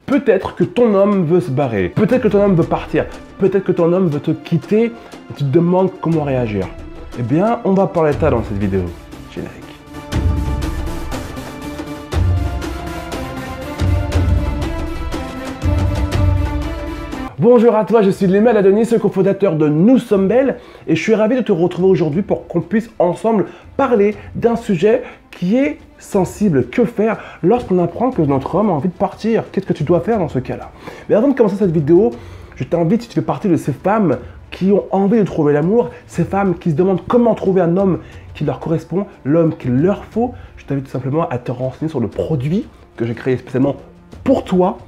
Peut-être que ton homme veut se barrer, peut-être que ton homme veut partir, peut-être que ton homme veut te quitter et tu te demandes comment réagir. Eh bien, on va parler de ça dans cette vidéo. Générique. Bonjour à toi, je suis Lemel Adonis, cofondateur de Nous Sommes Belles et je suis ravi de te retrouver aujourd'hui pour qu'on puisse ensemble parler d'un sujet qui est sensible. Que faire lorsqu'on apprend que notre homme a envie de partir? Qu'est-ce que tu dois faire dans ce cas-là? Mais avant de commencer cette vidéo, je t'invite, si tu fais partie de ces femmes qui ont envie de trouver l'amour, ces femmes qui se demandent comment trouver un homme qui leur correspond, l'homme qu'il leur faut, je t'invite tout simplement à te renseigner sur le produit que j'ai créé spécialement pour toi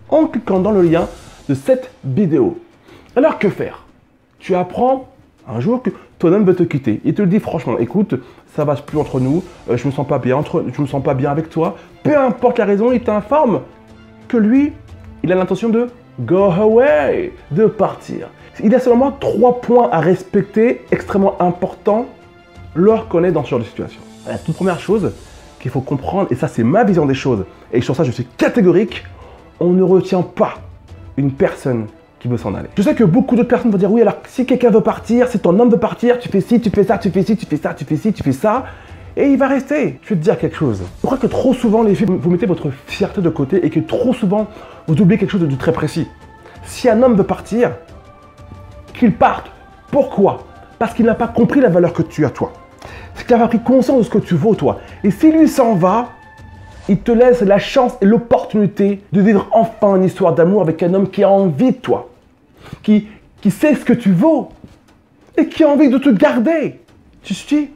en cliquant dans le lien de cette vidéo. Alors que faire? Tu apprends un jour que ton homme veut te quitter. Il te le dit franchement, écoute, ça va plus entre nous, je me sens pas bien avec toi. Peu importe la raison, il t'informe que lui, il a l'intention de go away, de partir. Il y a seulement 3 points à respecter extrêmement importants lorsqu'on est dans ce genre de situation. La toute première chose qu'il faut comprendre, et ça c'est ma vision des choses, et sur ça je suis catégorique, on ne retient pas une personne qui veut s'en aller. Je sais que beaucoup d'autres personnes vont dire oui, alors si quelqu'un veut partir, si ton homme veut partir, tu fais ci, tu fais ça, tu fais ci, tu fais ça, tu fais ci, tu fais ça, et il va rester. Je vais te dire quelque chose. Je crois que trop souvent les filles, vous mettez votre fierté de côté et que trop souvent vous oubliez quelque chose de très précis. Si un homme veut partir, qu'il parte. Pourquoi? Parce qu'il n'a pas compris la valeur que tu as toi. C'est qu'il n'a pas pris conscience de ce que tu vaux toi. Et si lui s'en va, il te laisse la chance et l'opportunité de vivre enfin une histoire d'amour avec un homme qui a envie de toi, qui sait ce que tu vaux et qui a envie de te garder. Tu suis?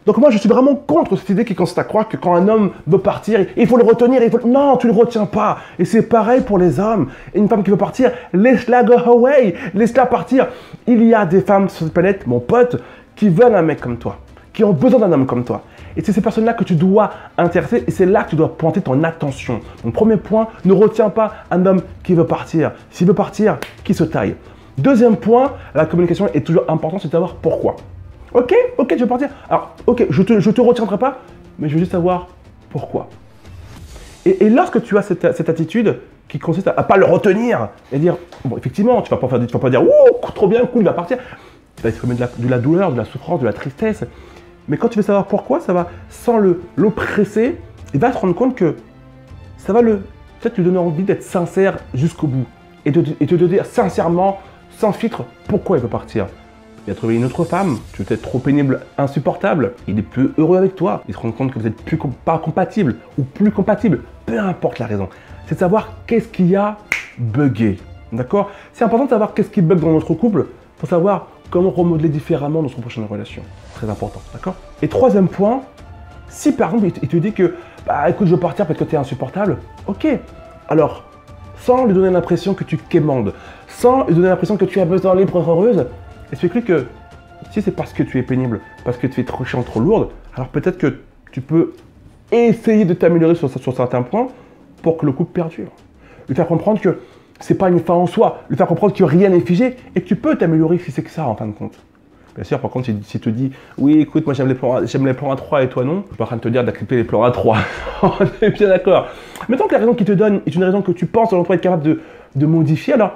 Donc moi, je suis vraiment contre cette idée qui consiste à croire que quand un homme veut partir, il faut le retenir. Non, tu ne le retiens pas. Et c'est pareil pour les hommes. Et une femme qui veut partir, laisse-la go away. Laisse-la partir. Il y a des femmes sur cette planète, mon pote, qui veulent un mec comme toi, qui ont besoin d'un homme comme toi. Et c'est ces personnes-là que tu dois intéresser et c'est là que tu dois pointer ton attention. Donc premier point, ne retiens pas un homme qui veut partir. S'il veut partir, qu'il se taille. Deuxième point, la communication est toujours importante, c'est de savoir pourquoi. Ok, tu veux partir. Alors, ok, je te retiendrai pas, mais je veux juste savoir pourquoi. Et lorsque tu as cette attitude qui consiste à pas le retenir et dire, bon, effectivement, tu vas pas dire, ouh, trop bien, cool, il va partir. Tu vas exprimer de la douleur, de la souffrance, de la tristesse. Mais quand tu veux savoir pourquoi, ça va, sans l'oppresser, il va se rendre compte que ça va peut-être lui donner envie d'être sincère jusqu'au bout. Et de te dire sincèrement, sans filtre, pourquoi il veut partir. Il a trouvé une autre femme, tu es peut-être trop pénible, insupportable, il est plus heureux avec toi, il se rend compte que vous n'êtes pas compatible ou plus compatible, peu importe la raison. C'est de savoir qu'est-ce qui a bugué, d'accord? C'est important de savoir qu'est-ce qui bug dans notre couple pour savoir comment remodeler différemment notre prochaine relation. Très important, d'accord? Et troisième point, si par exemple il te dit que, bah écoute, je veux partir parce que tu es insupportable, ok. Alors, sans lui donner l'impression que tu quémandes, sans lui donner l'impression que tu as besoin de libre heureuse, explique-lui que si c'est parce que tu es pénible, parce que tu es trop chiant, trop lourde, alors peut-être que tu peux essayer de t'améliorer sur certains points pour que le couple perdure. Lui faire comprendre que c'est pas une fin en soi, lui faire comprendre que rien n'est figé et que tu peux t'améliorer si c'est que ça en fin de compte. Bien sûr, par contre, si tu dis oui, écoute, moi j'aime les plans A3 et toi non, je suis pas en train de te dire d'accepter les plans A3. On est bien d'accord. Mais tant que la raison qu'il te donne est une raison que tu penses selon toi être capable de modifier, alors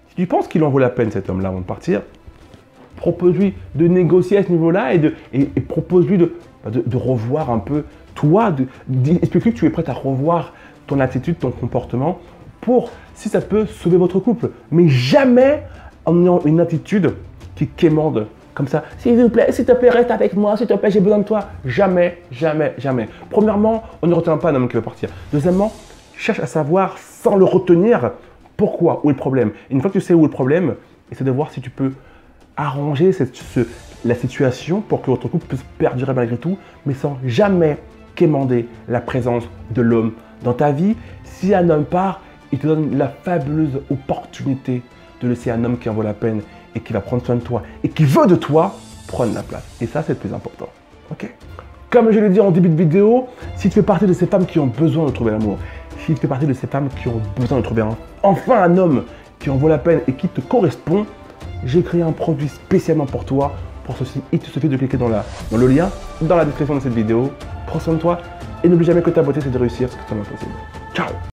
si tu penses qu'il en vaut la peine cet homme-là avant de partir, propose-lui de négocier à ce niveau-là et propose-lui de revoir un peu toi, explique-lui que tu es prêt à revoir ton attitude, ton comportement pour, si ça peut, sauver votre couple. Mais jamais en ayant une attitude qui quémande comme ça. S'il vous plaît, s'il te plaît, reste avec moi, s'il te plaît, j'ai besoin de toi. Jamais, jamais, jamais. Premièrement, on ne retient pas un homme qui veut partir. Deuxièmement, cherche à savoir, sans le retenir, pourquoi, où est le problème. Et une fois que tu sais où est le problème, essaie de voir si tu peux arranger la situation pour que votre couple puisse perdurer malgré tout, mais sans jamais quémander la présence de l'homme dans ta vie. Si un homme part, il te donne la fabuleuse opportunité de laisser un homme qui en vaut la peine et qui va prendre soin de toi et qui veut de toi prendre la place. Et ça, c'est le plus important. Ok? Comme je l'ai dit en début de vidéo, si tu fais partie de ces femmes qui ont besoin de trouver l'amour, si tu fais partie de ces femmes qui ont besoin de trouver enfin un homme qui en vaut la peine et qui te correspond, j'ai créé un produit spécialement pour toi. Pour ceci, il te suffit de cliquer dans le lien dans la description de cette vidéo. Prends soin de toi et n'oublie jamais que ta beauté, c'est de réussir ce que tu as possible. Ciao!